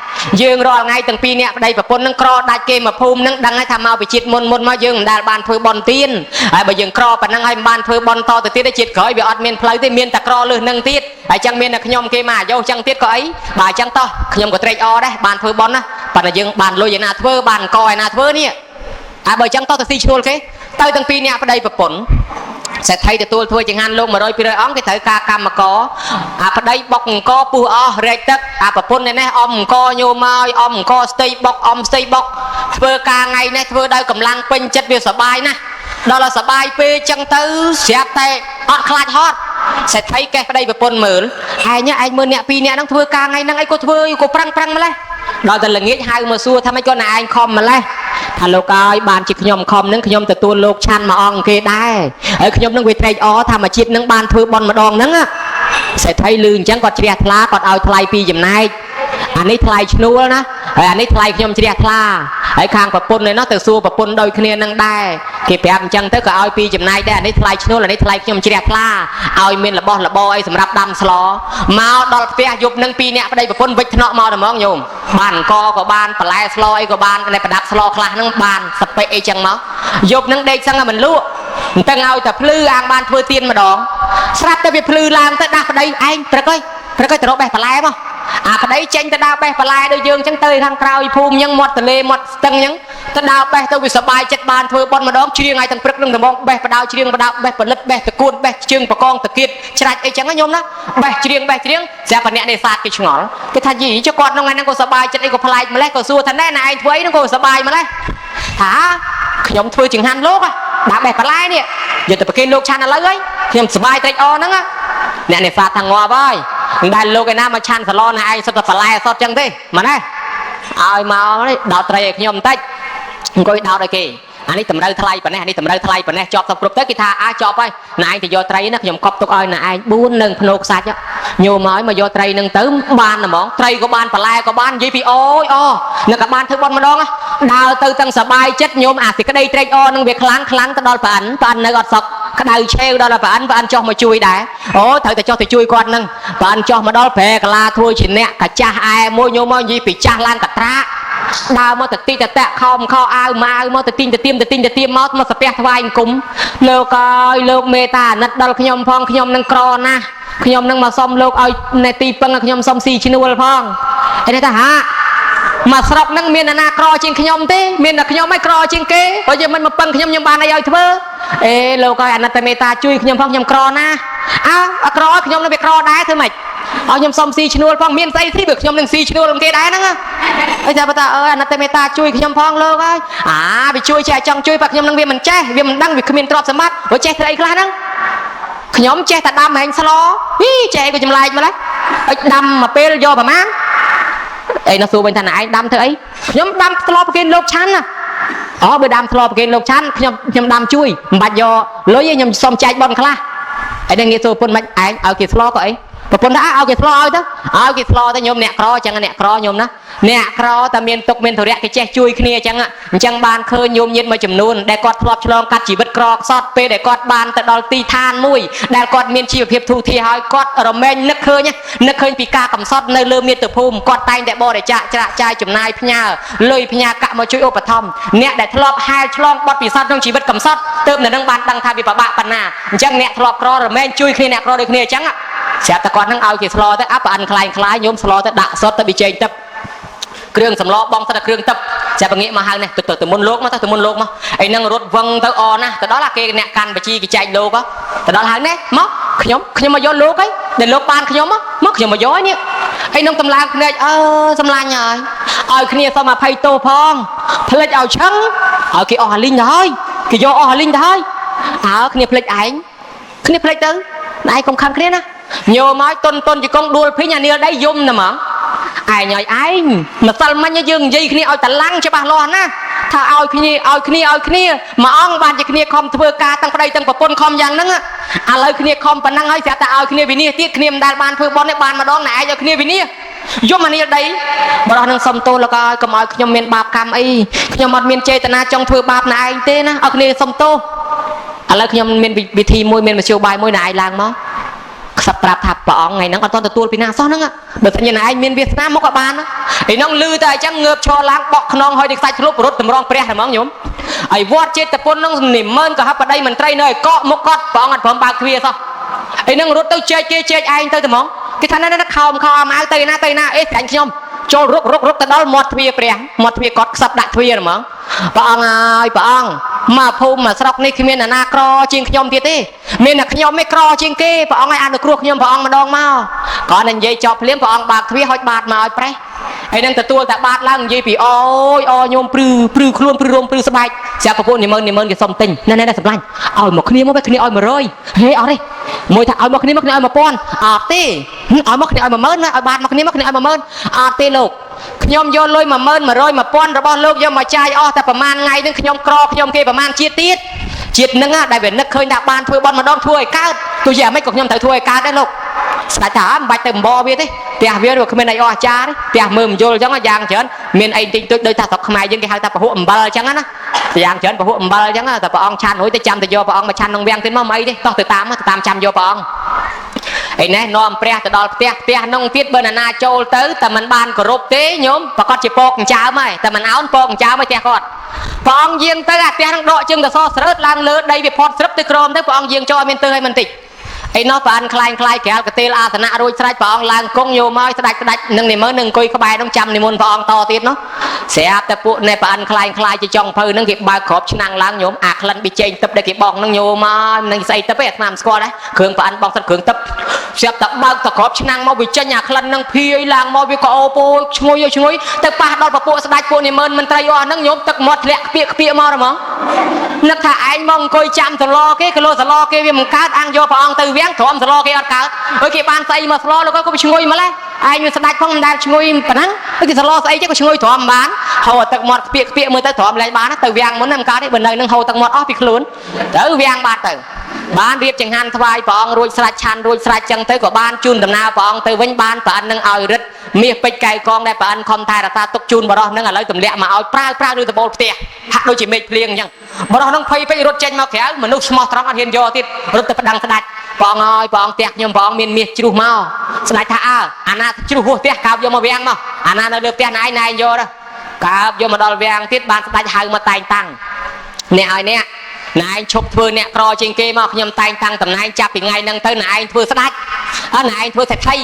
យើងរាល់ថ្ងៃទាំងពីរអ្នកប្តីប្រពន្ធនឹងក្រដាច់គេមកភូមិនឹងដឹងហើយថាមកពីជាតិមុនមកយើងមិនដែលបានធ្វើបន់ទៀនហើយបើយើងក្រប៉ុណ្ណឹងហើយមិនបានធ្វើបន់តទៅទៀតទេជាតិក្រោយវាអត់មានផ្លូវទេមានតែក្រលើសនឹងទៀតហើយចឹងមានតែខ្ញុំគេមកយកចឹងទៀតក៏អីបើអញ្ចឹងតោះខ្ញុំក៏ត្រេកអរដែរបានធ្វើបន់ណាប៉ុន្តែយើងបានលុយឯណាធ្វើបានអង្គឯណាធ្វើនេះហើយបើអញ្ចឹងតោះទៅស៊ីឈ្នួលគេទៅទាំងពីរអ្នកប្តីប្រពន្ធសេដ្ឋីទទួលធ្វើចង្ហាន់លោក100 200អង្គគេត្រូវការកម្មករអាប្តីបុកអង្គពុះអស់រែកទឹកអាប្រពន្ធនេះអមអង្គញោមមកអមអង្គស្ទៃបុកអមស្ទៃបុកធ្វើការថ្ងៃនេះធ្វើដោយកម្លាំងពេញចិត្តវាសបាយណាស់ដល់តែសបាយពេកចឹងទៅស្រាប់តែអត់ខ្លាចហត់សេដ្ឋីកេះប្តីប្រពន្ធមើលឯងមើលអ្នកពីរអ្នកហ្នឹងធ្វើការថ្ងៃហ្នឹងអីក៏ធ្វើក៏ប្រាំងម្លេះដល់តែល្ងាចហៅមកសួរថាម៉េចក៏ណែឯងខំម្លេះថាលោកអើយបានជាខ្ញុំខំហ្នឹងខ្ញុំទទួលលោកឆាន់មួយអង្គគេដែរហើយខ្ញុំនឹងវាត្រេកអរថាមួយជាតិហ្នឹងបានធ្វើបន់ម្ដងហ្នឹងសេដ្ឋីលឺអញ្ចឹងគាត់ជ្រះថ្លាគាត់ឲ្យថ្លៃពីចំណែកអានេះថ្លៃឈ្នួលណាហើយអានេះថ្លៃខ្ញុំជ្រះថ្លាហើយខាងប្រពន្ធនេះទៅសួរប្រពន្ធដូចគ្នានឹងដែរគេប្រាប់អញ្ចឹងទៅក៏ឲ្យពីចំណែកដែរអានេះថ្លៃឈ្នួលអានេះថ្លៃខ្ញុំជ្រះថ្លាឲ្យមានរបស់របរអីសម្រាប់ដាំស្លមកដល់ផ្ទះយប់នឹងពីរអ្នកប្តីប្រពន្ធវិចថ្នាក់មកតែហ្មងញោមបានអង្គក៏បានបន្លែស្លអីក៏បានតែប្រដាប់ស្លខ្លះហ្នឹងបានសពេអីចឹងមកយប់នឹងដេកសឹងតែមិនលក់អញ្ចឹងឲ្យតែភ្លឺអាងបានធ្វើទៀនម្ដងស្រាប់តែវាភ្លឺឡើងទៅដាស់ប្តីឯងព្រឹកទៅរកបេះបន្លែមកអាប្តីចេញទៅដើរបេះបន្លែដូចយើងអញ្ចឹងទៅខាងក្រោយភូមិអញ្ចឹងមាត់ទន្លេមាត់ស្ទឹងអញ្ចឹងទៅដើរបេះទៅវាសបាយចិត្តបានធ្វើបន់ម្ដងជ្រៀងឲ្យទាំងព្រឹកនឹងត្មងបេះបដៅជ្រៀងបដៅបេះផលិតបេះតកួនបេះជើងបកងតាគៀតច្រាច់អីចឹងណាញោមណាបេះជ្រៀងស្រាប់តែអ្នកនេសាទគេឆ្ងល់គេថាយីចុះគាត់ក្នុងថ្ងៃហ្នឹងក៏សបាយចិត្តអីក៏ប្លែកម្លេះក៏សួរថាណែឯងធ្វើអីហ្នឹងក៏សបាយម្លេះថាខ្ញុំធ្វើចង្ហាន់លោកដាក់បេះបន្លែនេះយកទៅប្រគេនលោកឆាន់ឥឡូវហើយខ្ញុំសបាយត្រេកអរហ្នឹងអ្នកនេសាទថាងាប់ហើយមិនដែលលោកឯណាមកឆាន់សាឡនឯងសុទ្ធតែបន្លែសុទ្ធចឹងទេមែនទេឲ្យមកដោតត្រីឲ្យខ្ញុំបន្តិចអង្គុយដោតឲ្យគេអានេះតម្រូវថ្លៃប៉ុណ្ណេះអានេះតម្រូវថ្លៃប៉ុណ្ណេះជាប់ទៅគ្រប់ទៅគេថាចប់ហើយណែឯងទៅយកត្រីណាខ្ញុំកប់ទុកឲ្យណែឯង4នឹងភ្នោខ្សាច់ញោមឲ្យមកយកត្រីនឹងទៅបានហ្មងត្រីក៏បានបន្លែក៏បាននិយាយពីអូយនៅក៏បានធ្វើបន់ម្ដងដើរទៅទាំងសបាយចិត្តញោមអាសេចក្តីត្រេកអរនឹងវាខ្លាំងទៅដល់ប្រអិននៅអត់សុខក្តៅឆេវដល់ប្រអិនចុះមកជួយដែរត្រូវតែចុះទៅជួយគាត់នឹងប្រអិនចុះមកដល់ប្រែកាឡាធ្វើជាអ្នកកាចាស់ឯមួយញោមមកនិយាយពីចាស់ឡើងកត្រាដើរមកទៅទីតតាក់ខំខោអាវមកទៅទីងទៅទៀមមកសាពះថ្វាយអង្គមលោកអើយលោកមេតាអាណិតដល់ខ្ញុំផងខ្ញុំនឹងក្រណាស់ខ្ញុំនឹងមកសុំលោកឲ្យនៅទីពឹងខ្ញុំសុំស៊ីឈ្នួលផងឯនេះថាហាមកស្រុកហ្នឹងមានអ្នកណាក្រជាងខ្ញុំទេមានតែខ្ញុំឯងក្រជាងគេបើយើងមិនមកពឹងខ្ញុំបានអីឲ្យធ្វើលោកអើយអាណិតមេតាជួយខ្ញុំផងខ្ញុំក្រណាស់ អាក្រខ្ញុំនឹងវាក្រដែរធ្វើម៉េចឲ្យខ្ញុំសុំស៊ីឈ្នួលផងមានស្អីទីបើខ្ញុំនឹងស៊ីឈ្នួលគេដែរហ្នឹងអីថាបើតាអើយអាណិតតែមេត្តាជួយខ្ញុំផងលោកអើយវាជួយចេះចង់ជួយបើខ្ញុំនឹងវាមិនចេះវាមិនដឹងវាគ្មានទ្រព្យសម្បត្តិវាចេះធ្វើអីខ្លះហ្នឹងខ្ញុំចេះតែដាំហែងស្លចេះក៏ចម្លែកមកដែរអិចដាំមកពេលយកប្រមាណអីនោះសួរវិញថាឯងដាំធ្វើអីខ្ញុំដាំស្លប្រគេនលោកឆាន់ណាបើដាំស្លប្រគេនលោកឆាន់ខ្ញុំដាំជួយមិនបាច់យកលុយទេខ្ញុំសុំចែកបនខ្លះឯនេះងាយសួរពុនមិនឯងឲ្យគេស្លក៏អីប្រពន្ធថាឲ្យគេស្លឲ្យទៅញោមអ្នកក្រអញ្ចឹងអ្នកក្រញោមណាអ្នកក្រតែមានទុកមានធរៈគេចេះជួយគ្នាអញ្ចឹងបានឃើញញោមញាតមួយចំនួនដែលគាត់ធ្លាប់ឆ្លងកាត់ជីវិតក្រខ្សត់ពេលដែលគាត់បានទៅដល់ទីឋានមួយដែលគាត់មានជីវភាពធូរធារហើយគាត់រមែងនឹកឃើញពីការកំសត់នៅលើមាតុភូមិគាត់តែងតែបរិច្ចាគច្រាក់ចាយចំណាយផ្ញើលុយផ្ញើកាក់មកជួយឧបត្ថម្ភអ្នកដែលធ្លាប់ហែលឆ្លងបទពិសោធន៍ក្នុងជីវិតកំសត់ទើបនៅនឹងបានដឹងថាវាពិបាកប៉ុណ្ណាអញ្ចឹងអ្នកធ្លាប់ក្ររមែងជួយគ្នាអ្នកក្រដូចគ្នាអញ្ចឹងស្រាប់តែគាត់នឹងឲ្យគេស្លទៅប្រអិនខ្លាយញោមស្លទៅដាក់សុតទៅប៊ីចេងទឹកគ្រឿងសម្លបងទៅគ្រឿងទឹកចាប់ងាកមកហៅនេះទៅមុនលោកមកអីនឹងរត់វឹងទៅអណាស់ទៅដល់គេអ្នកកាន់បជីគេចែកលោកទៅដល់ហៅនេះមកខ្ញុំមកយកលោកអីដែលលោកបានខ្ញុំមកខ្ញុំមកយកនេះអីនឹងតម្លើងភ្នែកសម្លាញ់ហើយឲ្យគ្នាសុំ20តោផងផ្លេចឲ្យឆឹងឲ្យគេអស់លីងទៅហើយគេយកអស់លីងទៅហើយគ្នាផ្លេចឯងគ្នាផ្លេចទៅឯងកុំខឹងគ្នាណាញោមឲ្យតុនជង្គង់ដួលភីងអានីលដីយំណាហ្មងឯងឲ្យឯងម្សិលមិញយើងនិយាយគ្នាឲ្យតឡាំងច្បាស់លាស់ណាថាឲ្យគ្នាមួយអង្គបានជាគ្នាខំធ្វើការទាំងប្តីទាំងប្រពន្ធខំយ៉ាងហ្នឹងឥឡូវគ្នាខំប៉ុណ្ណឹងហើយស្រាប់តែឲ្យគ្នាវិនិច្ឆ័យទៀតគ្នាមិនដែលបានធ្វើបន់ទេបានម្ដងណែឯងឲ្យគ្នាវិនិច្ឆ័យយំអានីលដីបរោះនឹងសុំទោសលោកឲ្យកុំឲ្យខ្ញុំមានបាបកម្មអីខ្ញុំអត់មានចេតនាចង់ធ្វើបាបណែឯងទេណាឲ្យគ្នាសុំទោសឥឡូវខ្ញុំមានវិធីមួយមានមធ្យោបាយមួយណែឯងឡើងមកខ្សឹបប្រាប់ថាព្រះអង្គថ្ងៃហ្នឹងអត់ទាន់ទទួលពីណាសោះហ្នឹងបើតែញ៉ាំឯងមានវាសនាមកក៏បានណាឯហ្នឹងលឺតែអញ្ចឹងងើបឈរឡើងបក់ខ្នងហើយទឹកសាច់ធ្លុបរត់តម្រង់ព្រះហ្មងញោមហើយវត្តចេតពុនហ្នឹងនិមឺនកហបតីមន្ត្រីនៅឲ្យកកមុខគាត់ព្រះអង្គអត់ព្រមបើកទ្វារសោះឯហ្នឹងរត់ទៅជែកឯងទៅហ្មងគេថាណែខោមអាម៉ៅទៅណាអេស្រាញ់ខ្ញុំចូលរុកទៅដល់មាត់ទ្វារព្រះមាត់ទ្វារគាត់ខ្សឹបដាក់ទ្វារហ្មងព្រះអង្គហើយព្រះអង្គមកភូមិមកស្រុកនេះគ្មានអ្នកណាក្រជាងខ្ញុំទៀតទេមានតែខ្ញុំឯងក្រជាងគេព្រះអង្គឲ្យអនុគ្រោះខ្ញុំព្រះអង្គម្ដងមកគាត់តែនិយាយចប់ភ្លាមព្រះអង្គបើកទ្វារហុចបាតមកឲ្យប្រេះហើយនឹងទទួលតែបាតឡើងនិយាយពីអូយញោមព្រឺខ្លួនព្រឺរោមព្រឺស្បែកស្រាប់ប្រពន្ធនិមឺនគេសុំទិញណែសម្លាញ់ឲ្យមកគ្នាមកវិញគ្នាឲ្យ100ហេអត់ទេមួយថាឲ្យមកគ្នាមកគ្នាឲ្យ1000អត់ទេឲ្យមកគ្នាឲ្យ10000ឲ្យបាតមកគ្នាមកគ្នាឲ្យ10000អត់ទេលោកខ្ញុំយកលុយ10000 100 1000របស់លោកយកមកចាយអស់តែប្រហែលថ្ងៃនឹងខ្ញុំក្រខ្ញុំគេប្រហែលជាតិទៀតជាតិហ្នឹងដែលវានឹកឃើញថាបានធ្វើបន់ម្ដងធ្វើឲ្យកើតទោះជាមិនក៏ខ្ញុំត្រូវធ្វើឲ្យកើតដែរលោកស្ដេចថាមិនបាច់ទៅអំបវាទេផ្ទះវាគ្មានអីអស់អាចារ្យទេផ្ទះមើលមយល់អញ្ចឹងយ៉ាងច្រើនមានអីតិចតួចដូចថាស្រុកខ្មែរយើងគេហៅថាពហុអំបិលអញ្ចឹងណាយ៉ាងច្រើនពហុអំបិលអញ្ចឹងតែព្រះអង្គឆាន់រួចទៅចាំទៅយកព្រះអង្គមកឆាន់ក្នុងវាំងទៀតមកមិនអីទេតោះទៅតាមចាំយកព្រះអង្គឯនេះនាំព្រះទៅដល់ផ្ទះនោះទៀតបើណាចូលទៅតែមិនបានគោរពទេញោមប្រកាសជាពកអញ្ចើមហើយតែមិនអោនពកអញ្ចើមឲ្យផ្ទះគាត់ព្រះអង្គយាងទៅអាផ្ទះនឹងដកជើងកសស្រើតឡើងលើដីវាផត់ស្រាប់ទៅក្រមទៅព្រះអង្គយាងចូលឲ្យមានទៅឲ្យមិនតិចឯនោះប្រអិនខ្លាយក្រែលកទេលអាសនៈរួចស្រេចព្រះអង្គឡើងគង់ញោមឲ្យស្ដេចនឹងនិមឺននឹងអង្គុយក្បែរនោះចាំនិមន្តព្រះអង្គតទៀតនោះស្រាប់តែពួកនេះប្រអិនខ្លាយជាចុងភៅនឹងគេបើកក្របឆ្នាំងឡើងញោមអាក្លិនប៊ីចេងទឹកដែលគេបោកនឹងញោមមកនឹងស្អីទឹកឯអាស្នាមស្គាល់ដែរគ្រឿងប្រអិនបោកសិតគ្រឿងទឹកស្រាប់តែបើកតែក្របឆ្នាំងមកវាចេញអាក្លិននឹងភាយឡើងមកវាក៏អូពោឈ្ងុយទៅប៉ះដល់ពពួកស្ដេចពួកនិមឺនមន្ត្រីអស់ហ្នឹងញោមទឹកមាត់ធ្លាក់ខ្ពាកមកហ្មងនឹកថាឯងមកអង្គុយចាំសឡគេគីឡូសឡគេវាមិនកើតអង្គយកព្រះអង្គទៅវាំងទ្រាំសឡគេអត់កើតហើយគេបានស្អីមកសឡលោកក៏ឈ្ងុយម្លេះឯងវាស្ដេចផងមិនដែលឈ្ងុយប៉ុណ្ណឹងគេសឡស្អីចេះក៏ឈ្ងុយទ្រាំបានហៅទឹកមាត់ខ្ពាកមើលទៅទ្រាំលែងបានទៅវាំងមុនមិនកើតទេបើនៅនឹងហៅទឹកមាត់អស់ពីខ្លួនទៅវាំងបាត់ទៅបានរៀបចង្ហាន់ថ្វាយព្រះអង្គរួចស្រេចឆាន់រួចស្រេចចឹងទៅក៏បានជូនដំណើរព្រះអង្គទៅវិញបានប្រអិននឹងឲ្យរិទ្ធមាសពេជ្រកែវកងដែលប្រអិនខំថែរក្សាទុកជូនបរោះនឹងឥឡូវទម្លាក់មកឲ្យប្រើឬតបូលផ្ទះហាក់ដូចជាមេឃភ្លៀងអញ្ចឹងបរោះនឹងភ័យពេករត់ចេញមកក្រៅមនុស្សស្មោះត្រង់អត់ហ៊ានយកទៀតរត់ទៅប្តឹងស្ដេចព្រះអង្គហើយព្រះអង្គផ្ទះខ្ញុំព្រះអង្គមានមាសជ្រុះមកស្ដេចថាអាណាជ្រុះហួសផ្ទះកើបយកមកវាំងមកអាណានៅលើផ្ទះណែឯងយកទៅកើបយកមកដល់វាំងទៀតបានស្ដេចហៅមកតែងតាំងអ្នកឲ្យអ្នក ណែឯងឈប់ធ្វើអ្នកក្រជាងគេមកខ្ញុំតែងតាំងតំណែងចាប់ពីថ្ងៃហ្នឹងទៅណែឯងធ្វើស្ដេចណែឯងធ្វើសេដ្ឋី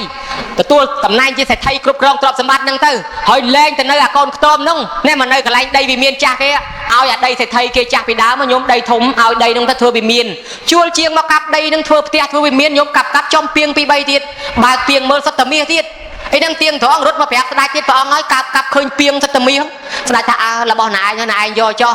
ទទួលតំណែងជាសេដ្ឋីគ្រប់គ្រងទ្រព្យសម្បត្តិហ្នឹងទៅហើយលែងទៅនៅអាកូនខ្ទមហ្នឹងណែមកនៅកន្លែងដីវិមានចាស់គេឲ្យអាដីសេដ្ឋីគេចាស់ពីដើមខ្ញុំដីធំឲ្យដីហ្នឹងទៅធ្វើវិមានជួលជាងមកកាប់ដីហ្នឹងធ្វើផ្ទះធ្វើវិមានខ្ញុំកាប់ចំពីងពី3ទៀតបើកពីងមើលសត្វតាមាសទៀតអីហ្នឹងទៀងត្រង់រត់មកប្រាប់ស្ដេចទៀតព្រះអង្គហើយកាប់ឃើញពីងសត្វតាមាសស្ដេចថារបស់ណែឯងណែឯងយកចុះ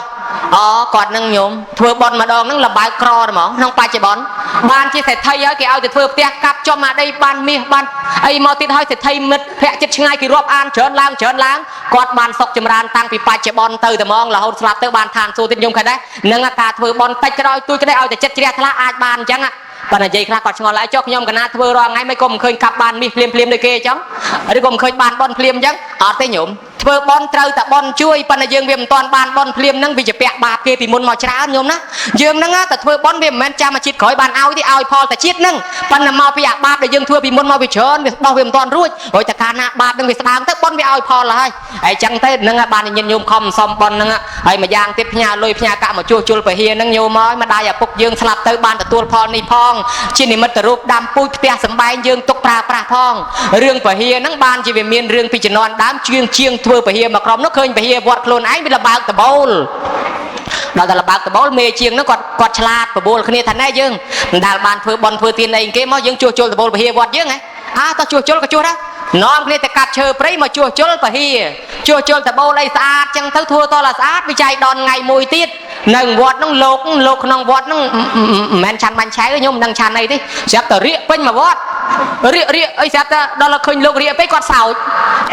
គាត់នឹងញោមធ្វើបន់ម្ដងហ្នឹងលបើកក្រហ្មងក្នុងបច្ចុប្បន្នបានជាសេដ្ឋីហើយគេឲ្យទៅធ្វើផ្ទះកាប់ចំអាដីបានមាសបានអីមកទៀតហើយសេដ្ឋីមិត្តភក្តិចិត្តឆ្ងាយគេរាប់អានច្រើនឡើងគាត់បានសុខចម្រើនតាំងពីបច្ចុប្បន្នទៅតែហ្មងរហូតស្លាប់ទៅបានឋានសួគ៌ទៀតញោមឃើញដែរនឹងការធ្វើបន់តិចក្រោយទួយក្តីឲ្យតែចិត្តជ្រះថ្លាអាចបានអញ្ចឹងប៉ុន្តែនិយាយខ្លះគាត់ឆ្ងល់ហើយចុះខ្ញុំកណាធ្វើរាល់ថ្ងៃមិនក៏មិនឃើញកាប់បានមាសភ្លាមដូចគេអញ្ចឹងឬក៏មិនឃើញបានបន់ភ្លាមអញ្ចឹងអត់ទេញោមធ្វើបន់ត្រូវតែបន់ជួយប៉ុន្តែយើងវាមិនទាន់បានបន់ភ្លាមហ្នឹងវាជាពាក់បាបគេពីមុនមកច្រើនញោមណាយើងហ្នឹងតែធ្វើបន់វាមិនមែនចាំអាជាតិក្រោយបានឲ្យទេឲ្យផលតែជាតិហ្នឹងប៉ុន្តែមកពីអាបាបដែលយើងធ្វើពីមុនមកវាច្រើនវាដោះវាមិនទាន់រួចហើយតែកាលណាបាបហ្នឹងវាស្ដាងទៅបន់វាឲ្យផលហើយហើយអញ្ចឹងទៅហ្នឹងបានញញញោមខំសំបន់ហ្នឹងហើយម្យ៉ាងទៀតផ្ញើលុយផ្ញើកាក់មកជួសជុលពហិហ្នឹងញោមហើយម្ដាយឪពុកយើងស្លាប់ទៅបានទទួលផលនេះផងជានិមិត្តរូបដាំពូជផ្ទះសម្បែងយើងទុកប្រើប្រាស់ផងរឿងពហិហ្នឹងបានជាវាមានរឿងពីជំនាន់ដើមជាងធ្វើពហិមកក្រុមនោះឃើញពហិវត្តខ្លួនឯងវាលបើកដបូលដល់តែលបើកដបូលមេជាងនោះគាត់ឆ្លាតបបួលគ្នាថាណែយើងមិនដែលបានធ្វើបន់ធ្វើទានអីគេមកយើងជួសជុលដបូលពហិវត្តយើងហ៎តោះជួសជុលក៏ជួសដែរនាំគ្នាទៅកាត់ឈើព្រៃមកជួសជុលពហិជួសជុលដបូលអីស្អាតចឹងទៅធ្វើតឡាស្អាតវិច័យដនថ្ងៃមួយទៀតនៅវត្តនោះលោកក្នុងវត្តនោះមិនមែនឆាន់បាញ់ឆៅខ្ញុំមិនដឹងឆាន់អីទេស្រាប់តែរៀកពេញមកវត្តរៀកអីស្រាប់តែដល់ឃើញលោករៀកពេកគាត់សោច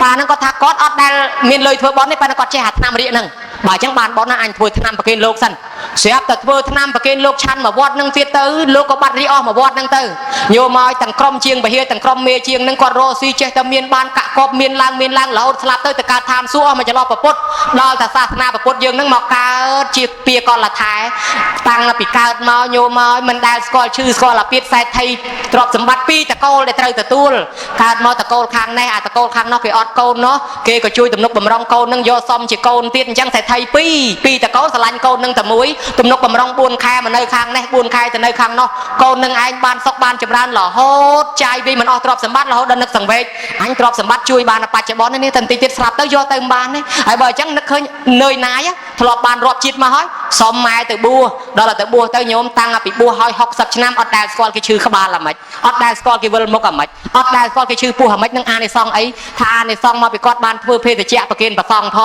ប៉ាហ្នឹងគាត់ថាគាត់អត់ដែលមានលុយធ្វើបន់ទេប៉ុន្តែគាត់ចេះអាឆ្នាំរៀកហ្នឹងបើអញ្ចឹងបានបន់ណាអញធ្វើឆ្នាំប្រគេនលោកសិនស្រាប់តែធ្វើឆ្នាំប្រគេនលោកឆាន់មកវត្តហ្នឹងទៀតទៅលោកក៏បាត់រៀកអស់មកវត្តហ្នឹងទៅញោមឲ្យទាំងក្រុមជាងពហិទាំងក្រុមមេជាងហ្នឹងគាត់រស់ស៊ីចេះតែមានបានកាក់កបមានឡើងរហូតស្លាប់ទៅកើតឋានសួគ៌អស់មកចន្លោះប្រពុតដល់តែសាសនាប្រពុតយើងហ្នឹងមកកើតជាពាកលថែតាំងពីកើតមកញោមឲ្យមិនដែលស្គាល់ឈឺស្គាល់អាពាតសេដ្ឋីទ្រព្យសម្បត្តិពីតកូលដែលត្រូវទទួលកើតមកតកូលខាងនេះអាតកូលខាងនោះគេអត់កូននោះគេក៏ជួយទំនុកបំរុងកូននឹងយកសមជាកូនទៀតអញ្ចឹងសេដ្ឋីពីរតកូលស្រឡាញ់កូននឹងតែមួយទំនុកបំរុង4ខែមកនៅខាងនេះ4ខែទៅនៅខាងនោះកូននឹងឯងបានសុខបានចម្រើនរហូតចាយវាមិនអស់ទ្រព្យសម្បត្តិរហូតដល់នឹកសង្វេគអញទ្រព្យសម្បត្តិជួយបានបច្ចុប្បន្ននេះតែបន្តិចទៀតស្លាប់ទៅយកទៅមិនបានទេហើយបើអញ្ចឹងនឹកឃើញនឿយណាយធ្លាប់បានរាប់ជាតិមកហើយសុំម៉ែទៅបួសដល់ទៅបួសទៅញោមតាំងពីបួសហើយ60ឆ្នាំអត់ដែលស្គាល់គេឈឺក្បាលអាម៉េចអត់ដែលស្គាល់គេវិលមុខអាម៉េចអត់ដែលស្គាល់គេឈឺពោះអាម៉េចនឹងអានិសង្ឃអីថាអានិសង្ឃមកពីគាត់បានធ្វើភេទជ្ជៈប្រគេនប្រសងផ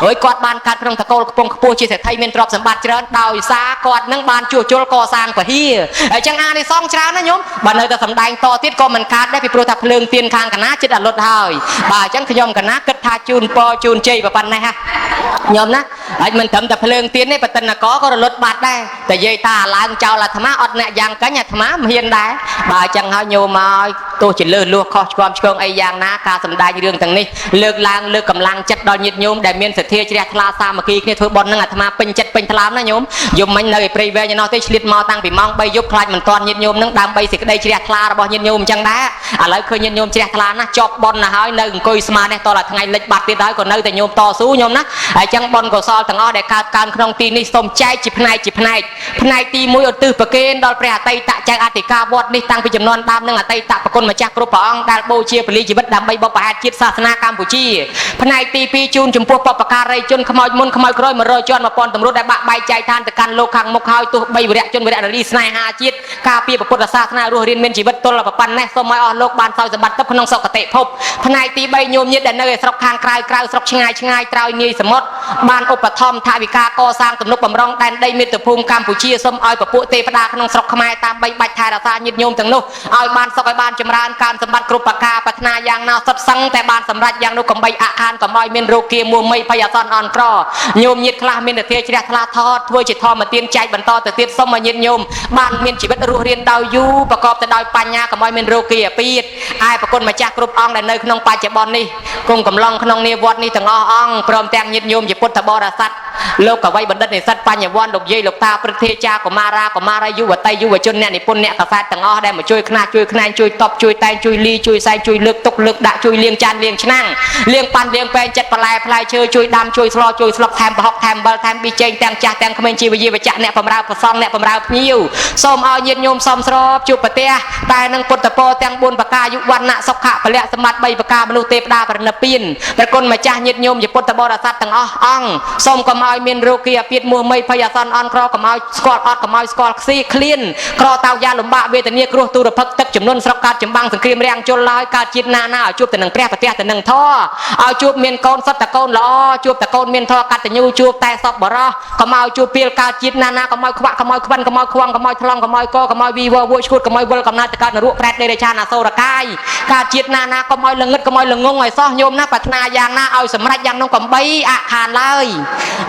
ងហើយគាត់បានកាត់ក្នុងតកូលខ្ពង់ខ្ពស់ជាសេដ្ឋីមានទ្រព្យសម្បត្តិច្រើនដោយសារគាត់នឹងបានជួសជុលកសាងពហិអញ្ចឹងអានិសង្ឃច្រើនណាញោមបើនៅតែសំដែងតទៀតក៏មិនកើតដែរពីព្រោះថាភ្លើងទៀនខាងកណាចិត្តអលុតហើយបាទអញ្ចឹងខ្ញុំកណាគិតថាជូនពរជូនជ័យប៉ុណ្ណេះណាញោមណាហើយមិនត្រឹមតែភ្លើងទៀនទេបតិនកក៏រលត់បាត់ដែរតែនិយាយថាឡើងចោលអាត្មាអត់អ្នកយ៉ាងកាញ់អាត្មាមិនហ៊ានដែរបើអញ្ចឹងហើយញោមមកទោះជាលើសលួសខុសឆ្គំឆ្គងអីយ៉ាងណាការសម្ដែងរឿងទាំងនេះលើកឡើងលើកកម្លាំងចិត្តដល់ញាតិញោមដែលមានសទ្ធាជ្រះថ្លាសាមគ្គីគ្នាធ្វើបុណ្យនឹងអាត្មាពេញចិត្តពេញថ្លើមណាញោមយំមិញនៅឯព្រៃវែងឯណោះទេឆ្លៀតមកតាំងពីម៉ោង3យប់ខ្លាចមិនតាន់ញាតិញោមនឹងដើម្បីសេចក្តីជ្រះថ្លារបស់ញាតិញោមអញ្ចឹងដែរឥឡូវឃើញញាតិញោមជ្រះថ្លាណាស់ជាប់បុណ្យណាស់ហើយនៅអង្គុយស្មាននេះតតែថ្ងៃលិចបាត់ទៀតហើយក៏នៅតែញោមតស៊ូញោមណាហើយអញ្ចឹងបុណ្យកុសលទាំងអស់ដែលកើតកើនក្នុងទីនេះសូមចែកជាផ្នែកទី1ឧទ្ទិសប្រគេនដល់ព្រះអតីតចៅអធិការវត្តនេះតាំងពីចំនួនដើមនឹងអតីតប្រគុណម្ចាស់គ្រប់ព្រះអង្គដែលបូជាពលីជីវិតដើម្បីបព្វហេតុជាតិសាសនាកម្ពុជាផ្នែកទី2ជូនចំពោះបព្វការីជនខ្មោចមុនខ្មោចក្រោយ100ជាន់1000តម្រួតដែលបាក់បែកចែកឋានទៅកាន់លោកខាងមុខហើយទោះបីវរៈជនវរៈនារីស្នេហាជាតិការពារពុទ្ធសាសនារស់រៀនមានជីវិតទល់ប៉ុណ្ណេះសូមឲ្យអស់លោកបានសោយសម្បត្តិទៅក្នុងសុគតិភពផ្នែកទី3ញោមញាតិដែលនៅឯស្រុកខាងក្រៅស្រុកឆ្ងាយត្រើយនាយសមុទ្របានឧបត្ថម្ភថាវិការកសាងទំនប់បំរុងដែនដីមាតុភូមិកម្ពុជាសូមឲ្យពពួកទេវតាក្នុងស្រុកខ្មែរតាមបីបាច់ថែរក្សាញាតិញោមទាំងនោះឲ្យបានសុខឲ្យបានចម្រើនការសម្បត្តិគ្រប់ប្រការប្រាថ្នាយ៉ាងណាសុទ្ធសឹងតែបានសម្រេចយ៉ាងនោះកំបីអខានកុំឲ្យមានរោគាមួមីភ័យអសន្នអន់ក្រញោមញាតិខ្លះមានតែជ្រះថ្លាថតធ្វើជាធម្មទានចែកបន្តទៅទៀតសូមឲ្យញាតិញោមបានមានជីវិតរស់រានដោយយូរប្រកបទៅដោយបញ្ញាកុំឲ្យមានរោគាអាពាធឯប្រគុណម្ចាស់គ្រប់អង្គដែលនៅក្នុងបច្ចុប្បន្ននេះគង់កំឡុងក្នុងនាវត្តនេះទាំងអស់អង្គព្រមទាំងញាតិញោមជាពុទ្ធបរិស័ទ លោកកវីបណ្ឌិតនិស្សិតបញ្ញវន្តលោកយាយលោកតាព្រឹទ្ធាចារ្យកុមារាយុវតីយុវជនអ្នកនិពន្ធអ្នកកសែតទាំងអស់ដែលមកជួយខ្នះជួយខ្នែងជួយតបជួយតែងជួយលីជួយសែងជួយលើកទុកលើកដាក់ជួយលាងចានលាងឆ្នាំងលាងប៉ាន់លាងពេងចិត្តបន្លែផ្លែឈើជួយដាំជួយស្លជួយស្លុកថែមប្រហុកថែមអំបិលថែមប៊ីចេងទាំងចាស់ទាំងក្មេងជីវយាវចៈអ្នកបម្រើប្រសងអ្នកបម្រើភ្ញៀវសូមឲ្យញាតិញោមសមស្របជួបប្រទះតែនឹងពុទ្ធពរទាំង4ប្រការយុវណ្ណៈសុខៈពលៈសម្បត្តិ3ប្រការមនុស្សទេវតាប្រណិពានព្រះគុណម្ចាស់ញាតិញោមជាពុទ្ធបរិស័ទទាំងអស់អង្គសូមកុំឲ្យមានរោគអាពាធមោះមីភ័យអាសន្នអន់ក្រកុំឲ្យស្គាល់អត់កុំឲ្យស្គាល់ខ្ស៊ីឃ្លានក្រតោយ៉ាលំបាកវេទនាគ្រោះទុរភិក្សទឹកចំនួនស្រុកកើតចម្បាំងសង្គ្រាមរាំងជលឡើយកើតជាតិណាឲ្យជួបទៅនឹងព្រះប្រទះទៅនឹងធរឲ្យជួបមានកូនសុទ្ធតកូនល្អជួបតកូនមានធរកតញ្ញូជួបតែសពបរោះកុំឲ្យជួបពេលកើតជាតិណាកុំឲ្យខ្វាក់កុំឲ្យខ្វិនកុំឲ្យខ្វងកុំឲ្យថ្លង់កុំឲ្យកកុំឲ្យវីវវួយឈួតកុំឲ្យវល់កំណត់ទៅកើតនរកប្រែតដេរឆានអសូរកាយកើតជាតិណាកុំឲ្យល្ងឹតកុំឲ្យល្ងងឲ្យសោះញោមណាប្រាថ្នាយ៉ាងណាឲ្យសម្រេចយ៉ាងនោះកំបីអខានឡើយ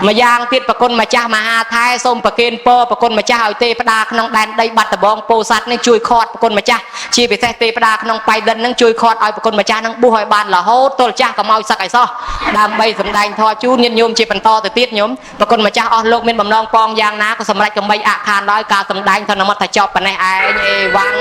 ម្យ៉ាងទៀតប្រគុណម្ចាស់មហាថែសូមប្រគេនពរប្រគុណម្ចាស់ឲ្យទេវតាក្នុងដែនដីបាត់ដំបងពោធិ៍សាត់នេះជួយខាត់ប្រគុណម្ចាស់ជាពិសេសទេវតាក្នុងបៃដិននឹងជួយខាត់ឲ្យប្រគុណម្ចាស់នឹងបួសឲ្យបានរហូតទល់ចាស់កុំឲ្យសឹកឲ្យសោះដើម្បីសម្ដែងធម៌ជូនញាតិញោមជាបន្តទៅទៀតញោមប្រគុណម្ចាស់អស់លោកមានបំណងពងយ៉ាងណាក៏សម្រេចកំបីអខានឡើយការសម្ដែងធនមត់ថាចប់ប៉ុណ្ណេះឯងអេវ៉ាំង